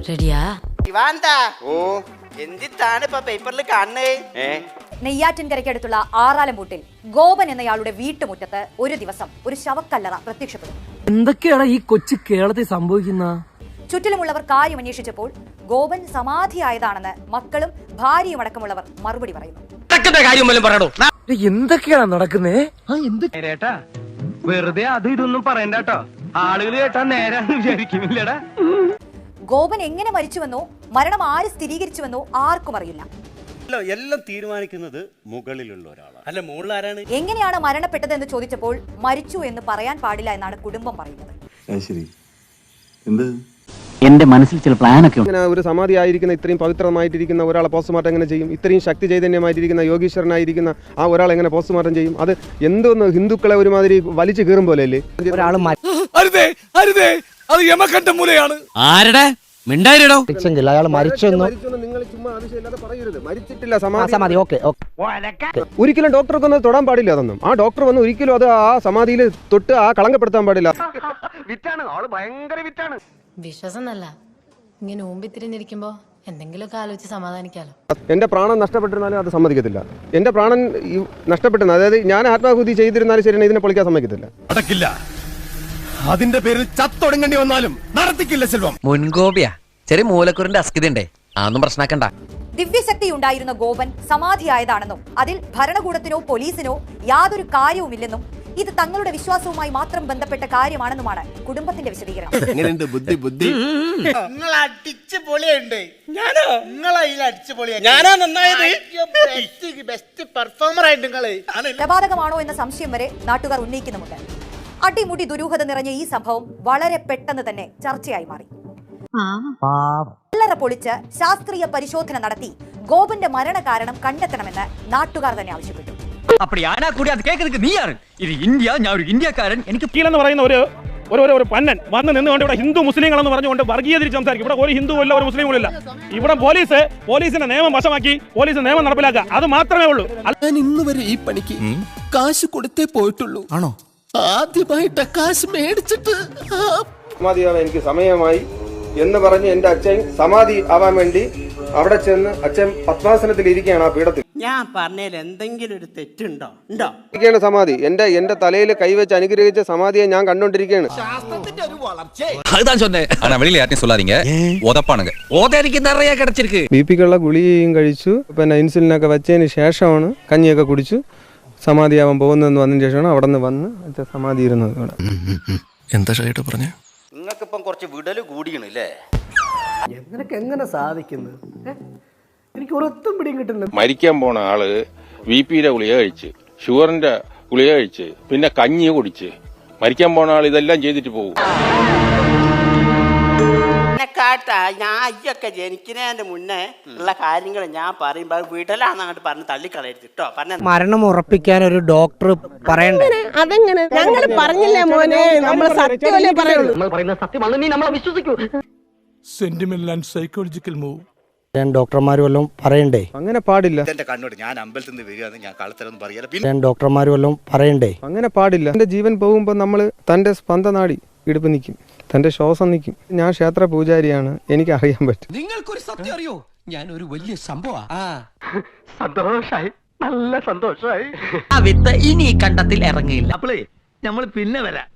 റെഡിയാ? ഓ എന്തിട്ടാണ് ഇപ്പൊ പേപ്പറിൽ കാണുന്നേ? നെയ്യാറ്റിൻകരയ്ക്കടുത്തുള്ള ആറാലമ്പൂട്ടിൽ ഗോപൻ എന്നയാളുടെ വീട്ടുമുറ്റത്ത് ഒരു ദിവസം ഒരു ശവക്കല്ലറ പ്രത്യക്ഷപ്പെടുന്നു. എന്തൊക്കെയാണ് ഈ കൊച്ചു കേരളത്തിൽ സംഭവിക്കുന്ന? ചുറ്റിലുമുള്ളവർ കാര്യം അന്വേഷിച്ചപ്പോൾ ഗോപൻ സമാധിയായതാണെന്ന് മക്കളും ഭാര്യയും അടക്കമുള്ളവർ മറുപടി പറയുന്നു. എന്തൊക്കെയാണ് നടക്കുന്നേ? വെറുതെ അത് ഇതൊന്നും പറയണ്ടോ, ആളുകൾ കേട്ടാ നേരാന്ന് വിചാരിക്കുന്നില്ലടാ. ഗോപൻ എങ്ങനെ മരിച്ചുവെന്നോ മരണം ആര് സ്ഥിരീകരിച്ചുവെന്നോ ആർക്കും അറിയില്ല. എല്ലാം തീരുമാനിക്കുന്നത് മുകളിലുള്ള ഒരാളാണ്. അല്ല, മുകളിൽ ആരാണ്? എങ്ങനെയാണ് മരണപ്പെട്ടത് എന്ന് ചോദിച്ചപ്പോൾ മരിച്ചു എന്ന് പറയാൻ പാടില്ല എന്നാണ് കുടുംബം പറയുന്നത്. എന്റെ മനസ്സിൽ ചില പ്ലാനൊക്കെ ഉണ്ട്. ഒരു സമാധി ആയിരിക്കുന്ന ഇത്രയും പവിത്രമായിട്ടിരിക്കുന്ന ഒരാളെ പോസ്റ്റ്മോർട്ടം എങ്ങനെ ചെയ്യും? ഇത്രയും ശക്തി ചൈതന്യമായിട്ടിരിക്കുന്ന യോഗീശ്വരനായിരിക്കുന്ന ആ ഒരാൾ എങ്ങനെ പോസ്റ്റ്മോർട്ടം ചെയ്യും? അത് എന്തോന്ന് ഹിന്ദുക്കളെ ഒരുമാതിരി വലിച്ചു കീറും പോലെ അല്ലേ? അയാൾ മരിച്ചെന്നോ? നിങ്ങൾ ചുമ്മാ ആവശ്യമില്ലാതെ പറയരുത്. മരിച്ചിട്ടില്ല, സമാധി. ഒരിക്കലും ഡോക്ടർക്ക് ഒന്ന് തൊടാൻ പാടില്ല. അതൊന്നും ആ ഡോക്ടർ വന്ന് ഒരിക്കലും അത് ആ സമാധിയിൽ തൊട്ട് ആ കളങ്കപ്പെടുത്താൻ പാടില്ല. വിറ്റാണ് ആള്, ഭയങ്കര വിറ്റാണ്. വിശ്വാസം നല്ല ഇങ്ങനെ ഊമ്പിത്തിരിഞ്ഞിരിക്കുമ്പോ എന്തെങ്കിലുമൊക്കെ ആലോചിച്ച് സമാധാനിക്കാലോ. എന്റെ പ്രാണൻ നഷ്ടപ്പെട്ടിരുന്നാലും അത് സമ്മതിക്കത്തില്ല. എന്റെ പ്രാണൻ നഷ്ടപ്പെട്ടിരുന്ന, അതായത് ഞാൻ ആത്മാഹുതി ചെയ്തിരുന്നാലും ശരി, ഇതിനെ പൊളിക്കാൻ സമ്മതിക്കത്തില്ല. നടക്കില്ല. അതിന്റെ പേരിൽ ചത്തൊടുങ്ങേണ്ടി വന്നാലും നടത്തിക്കില്ല സെൽവം. മുൻകോപിയാ, ചെറിയ മൂലക്കുറിന്റെ അസ്കിതണ്ടേ, അതൊന്നും പ്രശ്നമാക്കണ്ട. ദിവ്യശക്തി ഉണ്ടായിരുന്ന ഗോപൻ സമാധിയായതാണെന്നും അതിൽ ഭരണകൂടത്തിനോ പോലീസിനോ യാതൊരു കാര്യവുമില്ലെന്നും ഇത് തങ്ങളുടെ വിശ്വാസവുമായി മാത്രം ബന്ധപ്പെട്ട കാര്യമാണെന്നുമാണ് കുടുംബത്തിന്റെ വിശദീകരണം. നിങ്ങൾ അടിച്ചു പൊളിയുണ്ട്. ഞാനോ? നിങ്ങളതിൽ അടിച്ചു പൊളിയാ. ഞാനാ നന്നായത്. ബെസ്റ്റ് പെർഫോമർ ആയിട്ട് നിങ്ങള്. കൊലപാതകമാണോ എന്ന സംശയം വരെ നാട്ടുകാർ ഉന്നയിക്കുന്നുമുണ്ട്. അടിമുടി ദുരൂഹത നിറഞ്ഞ ഈ സംഭവം വളരെ പെട്ടെന്ന് തന്നെ ചർച്ചയായി മാറി. കല്ലറ പൊളിച്ച് ശാസ്ത്രീയ പരിശോധന നടത്തി ഗോപന്റെ മരണകാരണം കണ്ടെത്തണമെന്ന് നാട്ടുകാർ തന്നെ ആവശ്യപ്പെട്ടു. എന്ന് പറയുന്ന ഒരു പന്നൻ വന്ന് നിന്നുകൊണ്ട് ഇവിടെ ഹിന്ദു മുസ്ലിങ്ങളെന്ന് പറഞ്ഞുകൊണ്ട് വർഗീയ തിരിച്ച് സംസാരിക്കും. ഇവിടെ ഒരു ഹിന്ദു ഇല്ല, ഒരു മുസ്ലിം ഇല്ല. ഇവിടെ പോലീസിന്റെ നിയമം വശമാക്കി പോലീസ് നിയമം നടപ്പിലാക്കുക, അത് മാത്രമേ ഉള്ളൂ. ഞാൻ ഇന്ന് വരെ ഈ പണിക്ക് കാശ് കൊടുത്തേ പോയിട്ടുള്ളൂ. ആണോ? ആദ്യമായിട്ട് കാശ് മേടിച്ചിട്ട് സമാധിയാവാൻ എനിക്ക് സമയമായി എന്ന് പറഞ്ഞ് എന്റെ അച്ഛൻ സമാധി ആവാൻ വേണ്ടി അവിടെ ചെന്ന് അച്ഛൻ പത്മാസനത്തിൽ ഇരിക്കുകയാണ്. ആ പീഠത്തിൽ ഞാൻ പറഞ്ഞതിൽ എന്തെങ്കിലും ഒരു തെറ്റുണ്ടോ? ഇരിക്കുകയാണ് സമാധി. എന്റെ തലയിൽ കൈവച്ച് അനുഗ്രഹിച്ച സമാധിയെ ഞാൻ കണ്ടോണ്ടിരിക്കുകയാണ്. ബിപിക്കുള്ള ഗുളികയും കഴിച്ചു, പിന്നെ ഇൻസുലിനൊക്കെ വെച്ചതിന് ശേഷമാണ് കഞ്ഞിയൊക്കെ കുടിച്ചു സമാധിയാവാൻ പോകുന്നതെന്ന് വന്നതിന് ശേഷമാണ് അവിടെ നിന്ന് വന്ന് സമാധി ഇരുന്നത്. എന്താ ഷൈട്ട് പറഞ്ഞേ? നിങ്ങൾക്കിപ്പം കുറച്ച് വിടല് കൂടിയണല്ലേ? നിനക്ക് എങ്ങനെ സാധിക്കുന്നു? എനിക്ക് ഒരൊത്തും പിടിയും കിട്ടുന്നില്ല. മരിക്കാൻ പോണ ആള് BP-യുടെ ഗുളിക കഴിച്ച്, ഷുഗറിന്റെ ഗുളിക കഴിച്ച്, പിന്നെ കഞ്ഞി കുടിച്ച് മരിക്കാൻ പോണ ആൾ ഇതെല്ലാം ചെയ്തിട്ട് പോകും. ഞാൻ അയ്യൊക്കെ ജനിക്കുന്നതിന്റെ മുന്നേ ഉള്ള കാര്യങ്ങൾ ഞാൻ പറയുമ്പോൾ വിടലാന്ന് അങ്ങോട്ട് പറഞ്ഞ് തള്ളിക്കളയരുത് കേട്ടോ. മരണം ഉറപ്പിക്കാൻ ഒരു ഡോക്ടർ പറയണ്ടേ? അതെങ്ങനെ? ഞങ്ങൾ പറഞ്ഞില്ലേ മോനെ, നമ്മൾ സത്യമല്ലേ പറയുള്ളൂ. നമ്മൾ പറയുന്നത് സത്യമാണ്, നീ നമ്മളെ വിശ്വസിക്കൂ. Sentimental and psychological move. ഡോക്ടർമാർ വല്ലതും പറയണ്ടേ? അങ്ങനെ പാടില്ല. എന്റെ കണ്ണോട് ഞാൻ അമ്പലത്തിൽ നിന്ന് വരികയെന്ന് ഞാൻ കളത്തരൊന്നും പറയാല. ഡോക്ടർമാർ വല്ലതും പറയണ്ടേ? അങ്ങനെ പാടില്ല. എന്റെ ജീവൻ പോകുമ്പോൾ നമ്മൾ തന്റെ സ്പന്ദനാടി ഇടുപ്പ് നിൽക്കും, തന്റെ ശ്വാസം നിൽക്കും. ഞാൻ ക്ഷേത്ര പൂജാരിയാണ്, എനിക്ക് അറിയാൻ പറ്റും. നിങ്ങൾക്കൊരു സത്യം അറിയോ? ഞാൻ ഒരു വലിയ സംഭവം. സന്തോഷായി, നല്ല സന്തോഷായി. ആ വിത്ത് ഇനി കണ്ടത്തിൽ ഇറങ്ങിയില്ല. അപ്പോളേ നമ്മൾ പിന്നെ വരാം.